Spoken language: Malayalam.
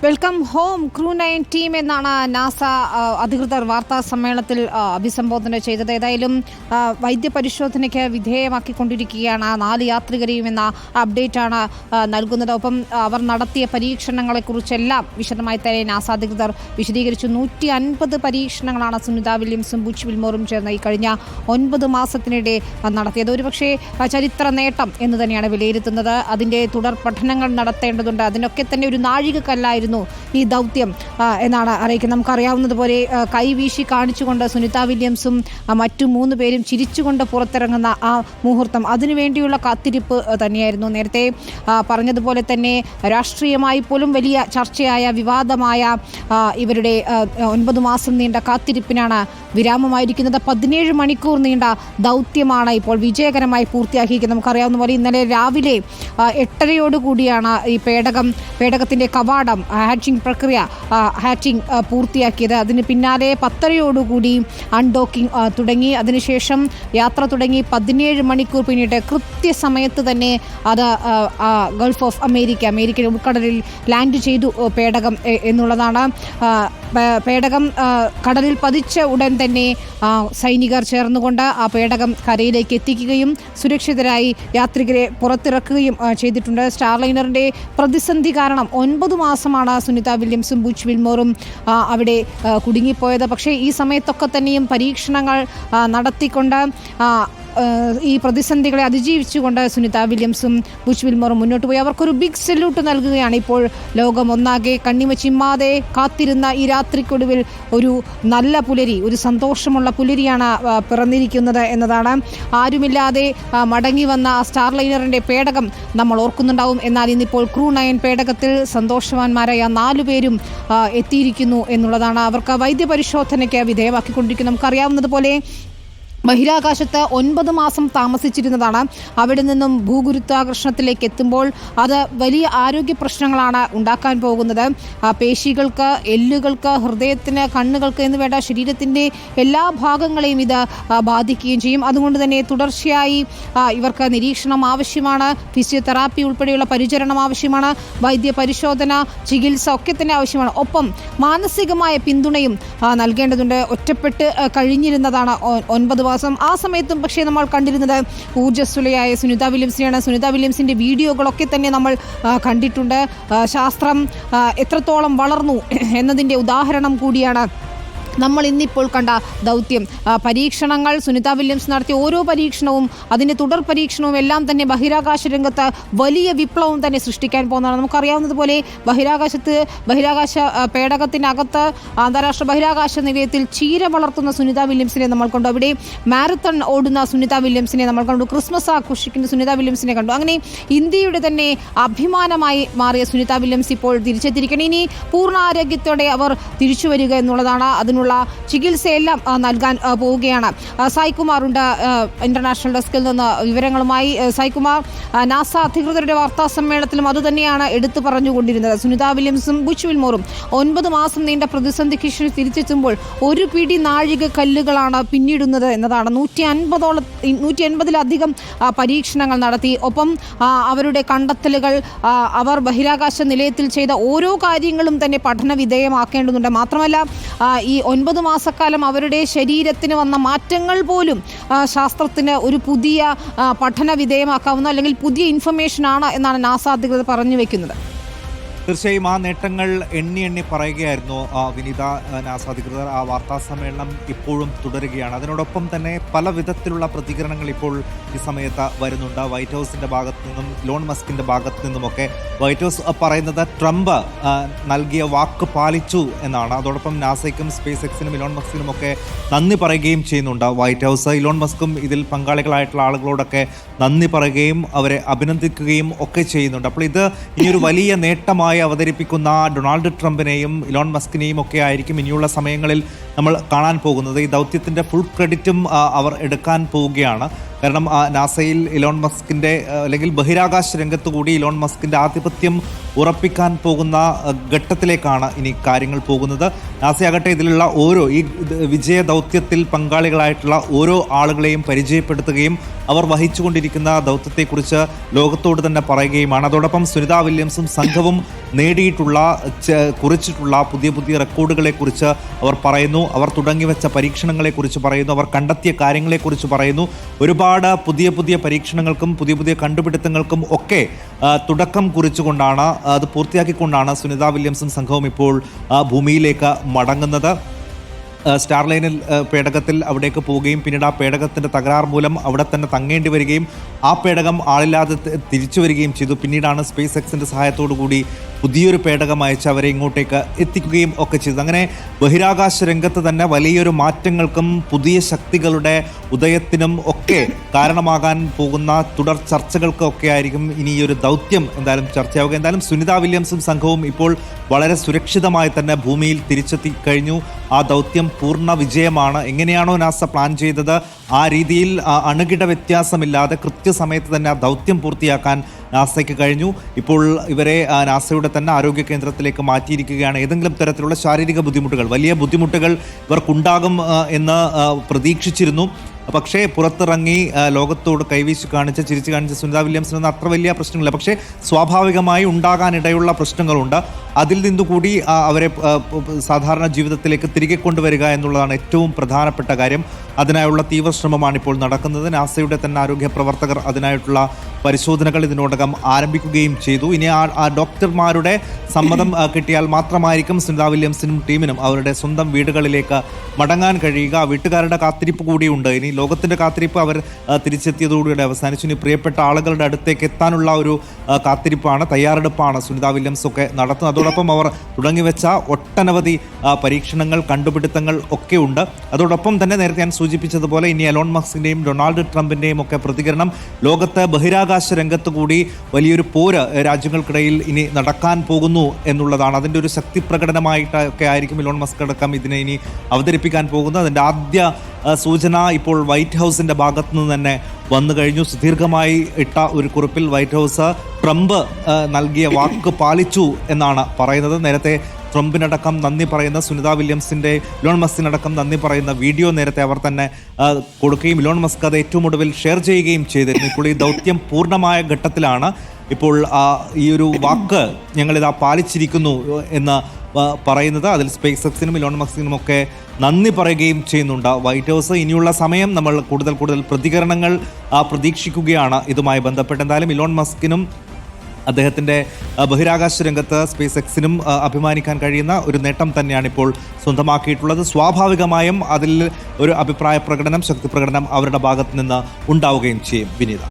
വെൽക്കം ഹോം ക്രൂ 9 ടീം എന്നാണ് നാസ അധികൃതർ വാർത്താ സമ്മേളനത്തിൽ അഭിസംബോധന ചെയ്തത്. ഏതായാലും വൈദ്യപരിശോധനയ്ക്ക് വിധേയമാക്കിക്കൊണ്ടിരിക്കുകയാണ് 4 യാത്രികരെയും എന്ന അപ്ഡേറ്റാണ് നൽകുന്നത്. ഒപ്പം അവർ നടത്തിയ പരീക്ഷണങ്ങളെക്കുറിച്ചെല്ലാം വിശദമായി തന്നെ നാസ അധികൃതർ വിശദീകരിച്ചു. 150 പരീക്ഷണങ്ങളാണ് സുനിത വില്യംസും ബുച്ച് വിൽമോറും ചേർന്ന് ഈ കഴിഞ്ഞ 9 മാസത്തിനിടെ നടത്തിയത്. ഒരുപക്ഷെ ചരിത്ര നേട്ടം എന്ന് തന്നെയാണ് വിലയിരുത്തുന്നത്. അതിൻ്റെ തുടർ പഠനങ്ങൾ നടത്തേണ്ടതുണ്ട്. അതിനൊക്കെ തന്നെ ഒരു നാഴികക്കല്ലായിരുന്നു ഈ ദൗത്യം എന്നാണ് അറിയിക്കുന്നത്. നമുക്കറിയാവുന്നതുപോലെ കൈവീശി കാണിച്ചുകൊണ്ട് സുനിത വില്യംസും മറ്റു 3 പേരും ചിരിച്ചുകൊണ്ട് പുറത്തിറങ്ങുന്ന ആ മുഹൂർത്തം, അതിനുവേണ്ടിയുള്ള കാത്തിരിപ്പ് തന്നെയായിരുന്നു. നേരത്തെ പറഞ്ഞതുപോലെ തന്നെ രാഷ്ട്രീയമായി പോലും വലിയ ചർച്ചയായ വിവാദമായ ഇവരുടെ 9 മാസം നീണ്ട കാത്തിരിപ്പിനാണ് വിരാമമായിരിക്കുന്നത്. 17 മണിക്കൂർ നീണ്ട ദൗത്യമാണ് ഇപ്പോൾ വിജയകരമായി പൂർത്തിയാക്കിയിരിക്കുന്നത്. നമുക്കറിയാവുന്ന പോലെ ഇന്നലെ രാവിലെ 8:30 ഈ പേടകത്തിൻ്റെ കവാടം ഹാച്ചിങ് പ്രക്രിയ പൂർത്തിയാക്കിയത്. അതിന് പിന്നാലെ 10:30 അൺഡോക്കിംഗ് തുടങ്ങി. അതിനുശേഷം യാത്ര തുടങ്ങി 17 മണിക്കൂർ പിന്നീട് കൃത്യസമയത്ത് തന്നെ അത് ഗൾഫ് ഓഫ് അമേരിക്കൻ ഉൾക്കടലിൽ ലാൻഡ് ചെയ്തു പേടകം എന്നുള്ളതാണ്. പേടകം കടലിൽ പതിച്ച ഉടൻ തന്നെ സൈനികർ ചേർന്നുകൊണ്ട് ആ പേടകം കരയിലേക്ക് എത്തിക്കുകയും സുരക്ഷിതരായി യാത്രികരെ പുറത്തിറക്കുകയും ചെയ്തിട്ടുണ്ട്. സ്റ്റാർലൈനറിൻ്റെ പ്രതിസന്ധി കാരണം 9 മാസമാണ് സുനിത വില്യംസും ബുച്ച് വിൽമോറും അവിടെ കുടുങ്ങിപ്പോയത്. പക്ഷേ ഈ സമയത്തൊക്കെ തന്നെയും പരീക്ഷണങ്ങൾ നടത്തിക്കൊണ്ട് ഈ പ്രതിസന്ധികളെ അതിജീവിച്ചുകൊണ്ട് സുനിത വില്യംസും ബുച്ച് വിൽമോറും മുന്നോട്ട് പോയി. അവർക്കൊരു ബിഗ് സല്യൂട്ട് നൽകുകയാണ് ഇപ്പോൾ ലോകം ഒന്നാകെ. കണ്ണിമച്ചിമ്മാതെ കാത്തിരുന്ന ഈ രാത്രിക്കൊടുവിൽ ഒരു നല്ല പുലരി, ഒരു സന്തോഷമുള്ള പുലരിയാണ് പിറന്നിരിക്കുന്നത് എന്നതാണ്. ആരുമില്ലാതെ മടങ്ങി വന്ന സ്റ്റാർലൈനറിൻ്റെ പേടകം നമ്മൾ ഓർക്കുന്നുണ്ടാവും. എന്നാൽ ഇന്നിപ്പോൾ ക്രൂ 9 പേടകത്തിൽ സന്തോഷവാന്മാരായ 4 പേരും എത്തിയിരിക്കുന്നു എന്നുള്ളതാണ്. അവർക്ക് വൈദ്യപരിശോധനയ്ക്ക് വിധേയമാക്കിക്കൊണ്ടിരിക്കുന്നു. നമുക്കറിയാവുന്നതുപോലെ ബഹിരാകാശത്ത് 9 മാസം താമസിച്ചിരുന്നതാണ്. അവിടെ നിന്നും ഭൂഗുരുത്വാകർഷണത്തിലേക്ക് എത്തുമ്പോൾ അത് വലിയ ആരോഗ്യ പ്രശ്നങ്ങളാണ് ഉണ്ടാക്കാൻ പോകുന്നത്. പേശികൾക്ക്, എല്ലുകൾക്ക്, ഹൃദയത്തിന്, കണ്ണുകൾക്ക് എന്ന് വേണ്ട ശരീരത്തിൻ്റെ എല്ലാ ഭാഗങ്ങളെയും ഇത് ബാധിക്കുകയും ചെയ്യും. അതുകൊണ്ട് തന്നെ തുടർച്ചയായി ഇവർക്ക് നിരീക്ഷണം ആവശ്യമാണ്. ഫിസിയോതെറാപ്പി ഉൾപ്പെടെയുള്ള പരിചരണം ആവശ്യമാണ്. വൈദ്യപരിശോധന, ചികിത്സ ഒക്കെ തന്നെ ആവശ്യമാണ്. ഒപ്പം മാനസികമായ പിന്തുണയും നൽകേണ്ടതുണ്ട്. ഒറ്റപ്പെട്ട് കഴിഞ്ഞിരുന്നതാണ് 9 മാസം. ആ സമയത്തും പക്ഷേ നമ്മൾ കണ്ടിരുന്നത് ഊർജ്ജസ്വലയായ സുനിത വില്യംസിനെയാണ്. സുനിത വില്യംസിൻ്റെ വീഡിയോകളൊക്കെ തന്നെ നമ്മൾ കണ്ടിട്ടുണ്ട്. ശാസ്ത്രം എത്രത്തോളം വളർന്നു എന്നതിൻ്റെ ഉദാഹരണം കൂടിയാണ് നമ്മൾ ഇന്നിപ്പോൾ കണ്ട ദൗത്യം. പരീക്ഷണങ്ങൾ സുനിത വില്യംസ് നടത്തിയ ഓരോ പരീക്ഷണവും അതിൻ്റെ തുടർ പരീക്ഷണവും എല്ലാം തന്നെ ബഹിരാകാശ രംഗത്ത് വലിയ വിപ്ലവം തന്നെ സൃഷ്ടിക്കാൻ പോകുന്നതാണ്. നമുക്കറിയാവുന്നതുപോലെ ബഹിരാകാശ പേടകത്തിനകത്ത് അന്താരാഷ്ട്ര ബഹിരാകാശ നിലയത്തിൽ ചീര വളർത്തുന്ന സുനിത വില്യംസിനെ നമ്മൾ കണ്ടു. അവിടെ മാരത്തൺ ഓടുന്ന സുനിത വില്യംസിനെ നമ്മൾ കണ്ടു. ക്രിസ്മസ് ആഘോഷിക്കുന്ന സുനിത വില്യംസിനെ കണ്ടു. അങ്ങനെ ഇന്ത്യയുടെ തന്നെ അഭിമാനമായി മാറിയ സുനിത വില്യംസ് ഇപ്പോൾ തിരിച്ചെത്തിയിരിക്കണം. ഇനി പൂർണ്ണ ആരോഗ്യത്തോടെ അവർ തിരിച്ചു വരിക എന്നുള്ളതാണ്. അതിനുള്ള ചികിത്സയെല്ലാം നൽകാൻ പോവുകയാണ്. സായ്കുമാർ ഉണ്ട് ഇന്റർനാഷണൽ ഡെസ്കിൽ നിന്ന് വിവരങ്ങളുമായി. സായ്കുമാർ, നാസ അധികൃതരുടെ വാർത്താ സമ്മേളനത്തിലും അതുതന്നെയാണ് എടുത്തു പറഞ്ഞുകൊണ്ടിരുന്നത്. സുനിത വില്യംസും ബുച്ച് വിൽമോറും 9 മാസം നീണ്ട പ്രതിസന്ധിക്ക് തിരിച്ചെത്തുമ്പോൾ ഒരു പിടി നാഴിക കല്ലുകളാണ് പിന്നിടുന്നത് എന്നതാണ്. 150-ലധികം പരീക്ഷണങ്ങൾ നടത്തി. ഒപ്പം അവരുടെ കണ്ടെത്തലുകൾ, അവർ ബഹിരാകാശ നിലയത്തിൽ ചെയ്ത ഓരോ കാര്യങ്ങളും തന്നെ പഠന വിധേയമാക്കേണ്ടതുണ്ട്. മാത്രമല്ല ഈ 9 മാസക്കാലം അവരുടെ ശരീരത്തിന് വന്ന മാറ്റങ്ങൾ പോലും ശാസ്ത്രത്തിന് ഒരു പുതിയ പഠന വിധേയമാക്കാവുന്ന അല്ലെങ്കിൽ പുതിയ ഇൻഫർമേഷനാണ് എന്നാണ് നാസ അധികൃതർ പറഞ്ഞു വെക്കുന്നത്. തീർച്ചയായും ആ നേട്ടങ്ങൾ എണ്ണി പറയുകയായിരുന്നു വിനീത. നാസ അധികൃതർ ആ വാർത്താ സമ്മേളനം ഇപ്പോഴും തുടരുകയാണ്. അതിനോടൊപ്പം തന്നെ പല വിധത്തിലുള്ള പ്രതികരണങ്ങൾ ഇപ്പോൾ ഈ സമയത്ത് വരുന്നുണ്ട്. വൈറ്റ് ഹൗസിൻ്റെ ഭാഗത്തു നിന്നും ഇലോൺ മസ്കിൻ്റെ ഭാഗത്തു നിന്നുമൊക്കെ. വൈറ്റ് ഹൗസ് പറയുന്നത് ട്രംപ് നൽകിയ വാക്ക് പാലിച്ചു എന്നാണ്. അതോടൊപ്പം നാസയ്ക്കും സ്പേസ് എക്സിനും ഇലോൺ മസ്കിനും ഒക്കെ നന്ദി പറയുകയും ചെയ്യുന്നുണ്ട് വൈറ്റ് ഹൗസ്. ഇലോൺ മസ്കും ഇതിൽ പങ്കാളികളായിട്ടുള്ള ആളുകളോടൊക്കെ നന്ദി പറയുകയും അവരെ അഭിനന്ദിക്കുകയും ഒക്കെ ചെയ്യുന്നുണ്ട്. അപ്പോൾ ഇത് ഇനിയൊരു വലിയ നേട്ടമായി അവതരിപ്പിക്കുന്ന ഡൊണാൾഡ് ട്രംപിനെയും ഇലോൺ മസ്കിനെയും ഒക്കെ ആയിരിക്കും ഇനിയുള്ള സമയങ്ങളിൽ നമ്മൾ കാണാൻ പോകുന്നത്. ഈ ദൗത്യത്തിൻ്റെ ഫുൾ ക്രെഡിറ്റും അവർ എടുക്കാൻ പോവുകയാണ്. കാരണം നാസയിൽ ഇലോൺ മസ്കിൻ്റെ അല്ലെങ്കിൽ ബഹിരാകാശ രംഗത്ത് കൂടി ഇലോൺ മസ്കിൻ്റെ ആധിപത്യം ഉറപ്പിക്കാൻ പോകുന്ന ഘട്ടത്തിലേക്കാണ് ഇനി കാര്യങ്ങൾ പോകുന്നത്. നാസയാകട്ടെ ഇതിലുള്ള ഈ വിജയ ദൗത്യത്തിൽ പങ്കാളികളായിട്ടുള്ള ഓരോ ആളുകളെയും പരിചയപ്പെടുത്തുകയും അവർ വഹിച്ചുകൊണ്ടിരിക്കുന്ന ദൗത്യത്തെക്കുറിച്ച് ലോകത്തോട് തന്നെ പറയുകയുമാണ്. അതോടൊപ്പം സുനിത വില്യംസും സംഘവും കുറിച്ചിട്ടുള്ള പുതിയ റെക്കോർഡുകളെക്കുറിച്ച് അവർ പറയുന്നു. അവർ തുടങ്ങിവെച്ച പരീക്ഷണങ്ങളെക്കുറിച്ച് പറയുന്നു. അവർ കണ്ടെത്തിയ കാര്യങ്ങളെക്കുറിച്ച് പറയുന്നു. ഒരുപാട് പുതിയ പരീക്ഷണങ്ങൾക്കും പുതിയ കണ്ടുപിടുത്തങ്ങൾക്കും ഒക്കെ തുടക്കം കുറിച്ചുകൊണ്ടാണ്, അത് പൂർത്തിയാക്കിക്കൊണ്ടാണ് സുനിത വില്യംസും സംഘവും ഇപ്പോൾ ഭൂമിയിലേക്ക് മടങ്ങുന്നത്. സ്റ്റാർലൈനിൽ പേടകത്തിൽ അവിടേക്ക് പോവുകയും പിന്നീട് ആ പേടകത്തിൻ്റെ തകരാർ മൂലം അവിടെ തന്നെ തങ്ങേണ്ടി വരികയും ആ പേടകം ആളില്ലാതെ തിരിച്ചു വരികയും ചെയ്തു. പിന്നീടാണ് സ്പേസ് എക്സിൻ്റെ സഹായത്തോടു കൂടി പുതിയൊരു പേടകം അയച്ച് അവരെ ഇങ്ങോട്ടേക്ക് എത്തിക്കുകയും ഒക്കെ ചെയ്തു. അങ്ങനെ ബഹിരാകാശ രംഗത്ത് തന്നെ വലിയൊരു മാറ്റങ്ങൾക്കും പുതിയ ശക്തികളുടെ ഉദയത്തിനും ഒക്കെ കാരണമാകാൻ പോകുന്ന തുടർ ചർച്ചകൾക്കൊക്കെ ആയിരിക്കും ഇനി ഈ ഒരു ദൗത്യം എന്തായാലും ചർച്ചയാവുക. എന്തായാലും സുനിത വില്യംസും സംഘവും ഇപ്പോൾ വളരെ സുരക്ഷിതമായി തന്നെ ഭൂമിയിൽ തിരിച്ചെത്തി കഴിഞ്ഞു. ആ ദൗത്യം പൂർണ്ണ വിജയമാണ്. എങ്ങനെയാണോ നാസ പ്ലാൻ ചെയ്തത് ആ രീതിയിൽ അണുകിട വ്യത്യാസമില്ലാതെ കൃത്യസമയത്ത് തന്നെ ആ ദൗത്യം പൂർത്തിയാക്കാൻ നാസയ്ക്ക് കഴിഞ്ഞു. ഇപ്പോൾ ഇവരെ നാസയുടെ തന്നെ ആരോഗ്യ കേന്ദ്രത്തിലേക്ക് മാറ്റിയിരിക്കുകയാണ്. ഏതെങ്കിലും തരത്തിലുള്ള ശാരീരിക ബുദ്ധിമുട്ടുകൾ, വലിയ ബുദ്ധിമുട്ടുകൾ ഇവർക്കുണ്ടാകും എന്ന് പ്രതീക്ഷിച്ചിരുന്നു. പക്ഷേ പുറത്തിറങ്ങി ലോകത്തോട് കൈവീശി ചിരിച്ചു കാണിച്ച സുനിത വില്യംസിനൊന്നും അത്ര വലിയ പ്രശ്നങ്ങളില്ല. പക്ഷേ സ്വാഭാവികമായി ഉണ്ടാകാനിടയുള്ള പ്രശ്നങ്ങളുണ്ട്. അതിൽ നിന്നുകൂടി അവരെ സാധാരണ ജീവിതത്തിലേക്ക് തിരികെ കൊണ്ടുവരിക എന്നുള്ളതാണ് ഏറ്റവും പ്രധാനപ്പെട്ട കാര്യം. അതിനായുള്ള തീവ്ര ശ്രമമാണ് ഇപ്പോൾ നടക്കുന്നത്. നാസയുടെ തന്നെ ആരോഗ്യ പ്രവർത്തകർ അതിനായിട്ടുള്ള പരിശോധനകൾ ഇതിനോടകം ആരംഭിക്കുകയും ചെയ്തു. ഇനി ആ ഡോക്ടർമാരുടെ സമ്മതം കിട്ടിയാൽ മാത്രമായിരിക്കും സുനിത വില്യംസിനും ടീമിനും അവരുടെ സ്വന്തം വീടുകളിലേക്ക് മടങ്ങാൻ കഴിയുക. വീട്ടുകാരുടെ കാത്തിരിപ്പ് കൂടിയുണ്ട്. ഇനി ലോകത്തിൻ്റെ കാത്തിരിപ്പ് അവർ തിരിച്ചെത്തിയതോടുകൂടി അവസാനിച്ചു. ഇനി പ്രിയപ്പെട്ട ആളുകളുടെ അടുത്തേക്ക് എത്താനുള്ള ഒരു കാത്തിരിപ്പാണ്, തയ്യാറെടുപ്പാണ് സുനിത വില്യംസ് ഒക്കെ നടത്തുന്നത്. അതോടൊപ്പം അവർ തുടങ്ങിവെച്ച ഒട്ടനവധി പരീക്ഷണങ്ങൾ, കണ്ടുപിടുത്തങ്ങൾ ഒക്കെ ഉണ്ട്. അതോടൊപ്പം തന്നെ നേരത്തെ ഞാൻ സൂചിപ്പിച്ചതുപോലെ ഇനി എലോൺ മസ്കിൻ്റെയും ഡൊണാൾഡ് ട്രംപിൻ്റെയും ഒക്കെ പ്രതികരണം ലോകത്ത് ബഹിരാകാശ രംഗത്ത് കൂടി വലിയൊരു പോര് രാജ്യങ്ങൾക്കിടയിൽ ഇനി നടക്കാൻ പോകുന്നു എന്നുള്ളതാണ്. അതിൻ്റെ ഒരു ശക്തി പ്രകടനമായിട്ടൊക്കെ ആയിരിക്കും ഇലോൺ മസ്ക് അടക്കം ഇതിനെ ഇനി അവതരിപ്പിക്കാൻ പോകുന്നത്. അതിൻ്റെ ആദ്യ സൂചന ഇപ്പോൾ വൈറ്റ് ഹൗസിൻ്റെ ഭാഗത്തു നിന്ന് തന്നെ വന്നു കഴിഞ്ഞു. സുദീർഘമായി ഇട്ട ഒരു കുറിപ്പിൽ വൈറ്റ് ഹൗസ് ട്രംപ് നൽകിയ വാക്ക് പാലിച്ചു എന്നാണ് പറയുന്നത്. നേരത്തെ ട്രംപിനടക്കം നന്ദി പറയുന്ന സുനിത വില്യംസിൻ്റെ ഇലോൺ മസ്കിനടക്കം നന്ദി പറയുന്ന വീഡിയോ നേരത്തെ അവർ തന്നെ കൊടുക്കുകയും ഇലോൺ മസ്ക് അത് ഏറ്റവും ഒടുവിൽ ഷെയർ ചെയ്യുകയും ചെയ്തിരുന്നു. ഇപ്പോൾ ഈ ദൗത്യം പൂർണ്ണമായ ഘട്ടത്തിലാണ്. ഇപ്പോൾ ഈ ഒരു വാക്ക് ഞങ്ങളിതാ പാലിച്ചിരിക്കുന്നു എന്ന് പറയുന്നത്. അതിൽ സ്പേസ് എക്സിനും ഇലോൺ മസ്കിനും ഒക്കെ നന്ദി പറയുകയും ചെയ്യുന്നുണ്ട് വൈറ്റ് ഹൗസ്. ഇനിയുള്ള സമയം നമ്മൾ കൂടുതൽ പ്രതികരണങ്ങൾ പ്രതീക്ഷിക്കുകയാണ് ഇതുമായി ബന്ധപ്പെട്ട്. എന്തായാലും ഇലോൺ മസ്കിനും അദ്ദേഹത്തിൻ്റെ ബഹിരാകാശ രംഗത്ത് സ്പേസ് എക്സിനും അഭിമാനിക്കാൻ കഴിയുന്ന ഒരു നേട്ടം തന്നെയാണ് ഇപ്പോൾ സ്വന്തമാക്കിയിട്ടുള്ളത്. സ്വാഭാവികമായും അതിൽ ഒരു അഭിപ്രായ പ്രകടനം, ശക്തി പ്രകടനം അവരുടെ ഭാഗത്ത് നിന്ന് ഉണ്ടാവുകയും ചെയ്യും. വിനീത.